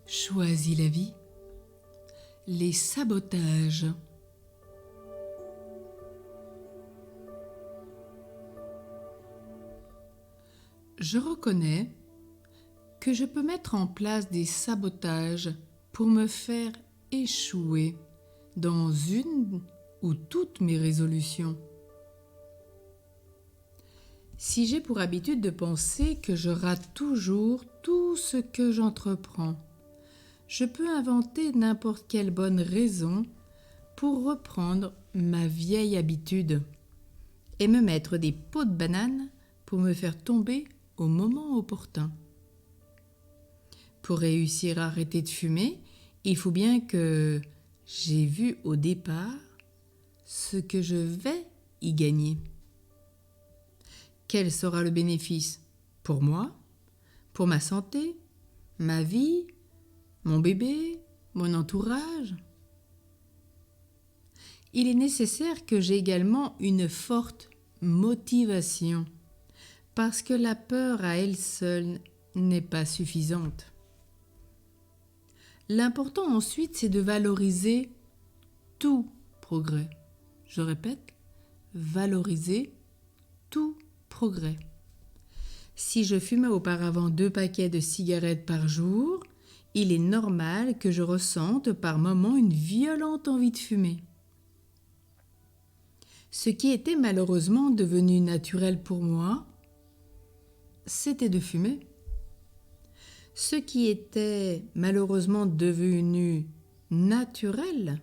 Choisis la vie. Les sabotages. Je reconnais que je peux mettre en place des sabotages pour me faire échouer dans une ou toutes mes résolutions. Si j'ai pour habitude de penser que je rate toujours tout ce que j'entreprends, je peux inventer n'importe quelle bonne raison pour reprendre ma vieille habitude et me mettre des peaux de banane pour me faire tomber au moment opportun. Pour réussir à arrêter de fumer, il faut bien que j'ai vu au départ ce que je vais y gagner. Quel sera le bénéfice pour moi, pour ma santé, ma vie, mon bébé, mon entourage? Il est nécessaire que j'ai également une forte motivation, parce que la peur à elle seule n'est pas suffisante. L'important ensuite, c'est de valoriser tout progrès. Je répète, valoriser tout progrès. Si je fumais auparavant 2 paquets de cigarettes par jour, il est normal que je ressente par moments une violente envie de fumer. Ce qui était malheureusement devenu naturel pour moi, c'était de fumer. Ce qui était malheureusement devenu naturel,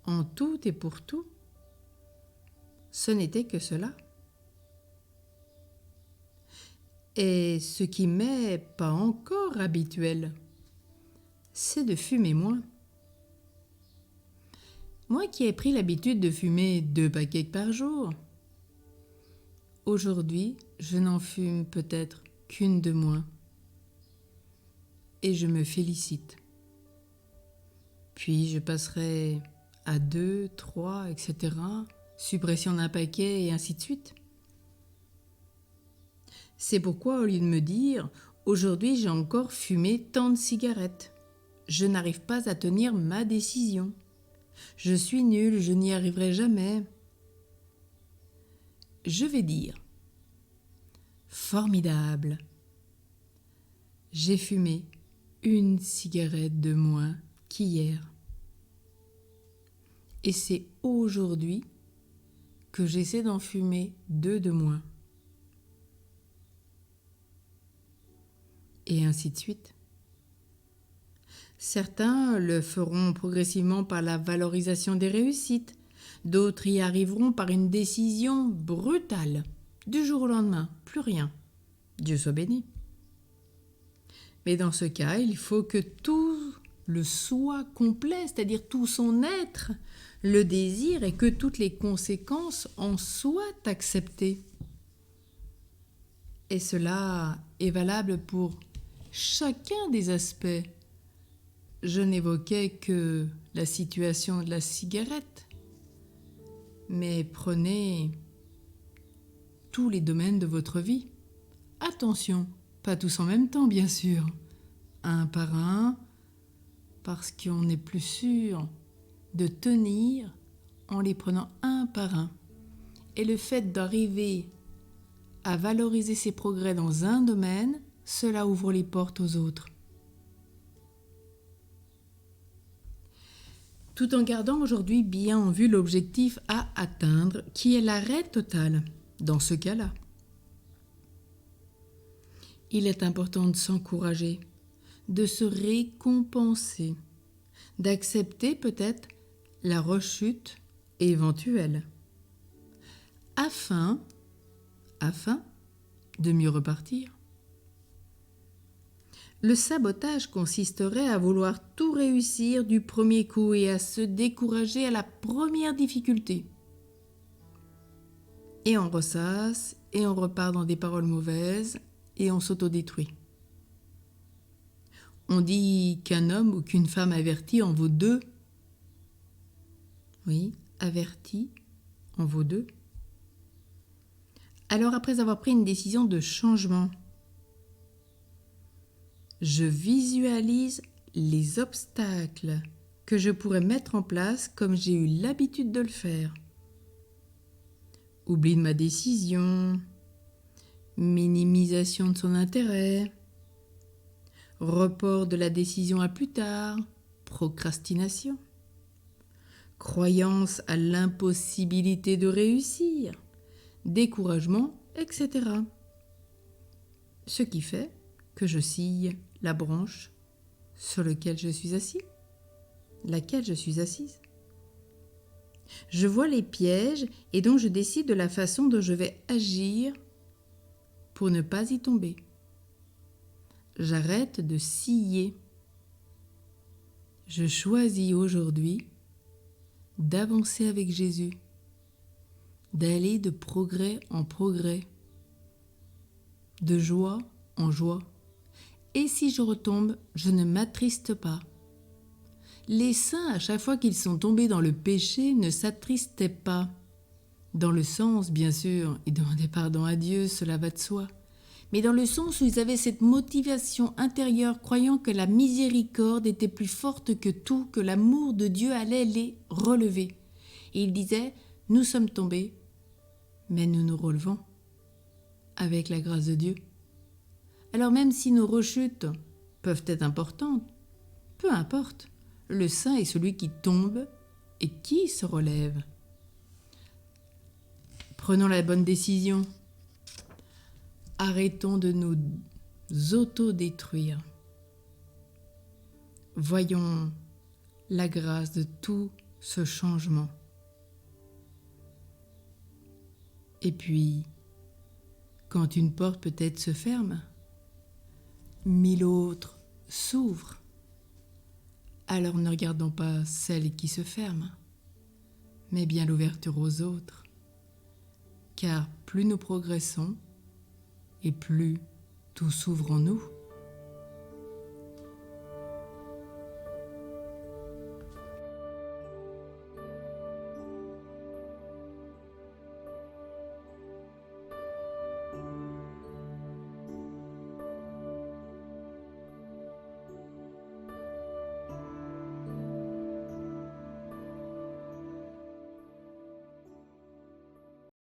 en tout et pour tout, ce n'était que cela. Et ce qui m'est pas encore habituel, c'est de fumer moins. Moi qui ai pris l'habitude de fumer 2 paquets par jour, aujourd'hui, je n'en fume peut-être qu'une de moins. Et je me félicite. Puis je passerai à 2, 3, etc. Suppression d'un paquet et ainsi de suite. C'est pourquoi, au lieu de me dire « Aujourd'hui, j'ai encore fumé tant de cigarettes », je n'arrive pas à tenir ma décision. Je suis nulle, je n'y arriverai jamais. Je vais dire « Formidable, j'ai fumé 1 cigarette de moins qu'hier. Et c'est aujourd'hui que j'essaie d'en fumer 2 de moins. » Et ainsi de suite. Certains le feront progressivement par la valorisation des réussites, d'autres y arriveront par une décision brutale, du jour au lendemain, plus rien. Dieu soit béni. Mais dans ce cas, il faut que tout le soi complet, c'est-à-dire tout son être, le désire et que toutes les conséquences en soient acceptées. Et cela est valable pour chacun des aspects. Je n'évoquais que la situation de la cigarette, mais prenez tous les domaines de votre vie. Attention, pas tous en même temps, bien sûr, un par un, parce qu'on n'est plus sûr de tenir en les prenant un par un. Et le fait d'arriver à valoriser ses progrès dans un domaine, cela ouvre les portes aux autres. Tout en gardant aujourd'hui bien en vue l'objectif à atteindre, qui est l'arrêt total dans ce cas-là. Il est important de s'encourager, de se récompenser, d'accepter peut-être la rechute éventuelle, afin de mieux repartir. Le sabotage consisterait à vouloir tout réussir du premier coup et à se décourager à la première difficulté. Et on ressasse, et on repart dans des paroles mauvaises, et on s'autodétruit. On dit qu'un homme ou qu'une femme avertie en vaut 2. Oui, averti en vaut 2. Alors après avoir pris une décision de changement, je visualise les obstacles que je pourrais mettre en place comme j'ai eu l'habitude de le faire. Oubli de ma décision, minimisation de son intérêt, report de la décision à plus tard, procrastination, croyance à l'impossibilité de réussir, découragement, etc. Ce qui fait que je scie la branche sur laquelle je suis assise. Je vois les pièges et donc je décide de la façon dont je vais agir pour ne pas y tomber. J'arrête de scier. Je choisis aujourd'hui d'avancer avec Jésus, d'aller de progrès en progrès, de joie en joie. Et si je retombe, je ne m'attriste pas. Les saints, à chaque fois qu'ils sont tombés dans le péché, ne s'attristaient pas. Dans le sens, bien sûr, ils demandaient pardon à Dieu, cela va de soi. Mais dans le sens où ils avaient cette motivation intérieure, croyant que la miséricorde était plus forte que tout, que l'amour de Dieu allait les relever. Et ils disaient, nous sommes tombés, mais nous nous relevons avec la grâce de Dieu. Alors même si nos rechutes peuvent être importantes, peu importe, le saint est celui qui tombe et qui se relève. Prenons la bonne décision. Arrêtons de nous autodétruire. Voyons la grâce de tout ce changement. Et puis, quand une porte peut-être se ferme, 1000 autres s'ouvrent. Alors ne regardons pas celle qui se ferme, mais bien l'ouverture aux autres. Car plus nous progressons, et plus tout s'ouvre en nous.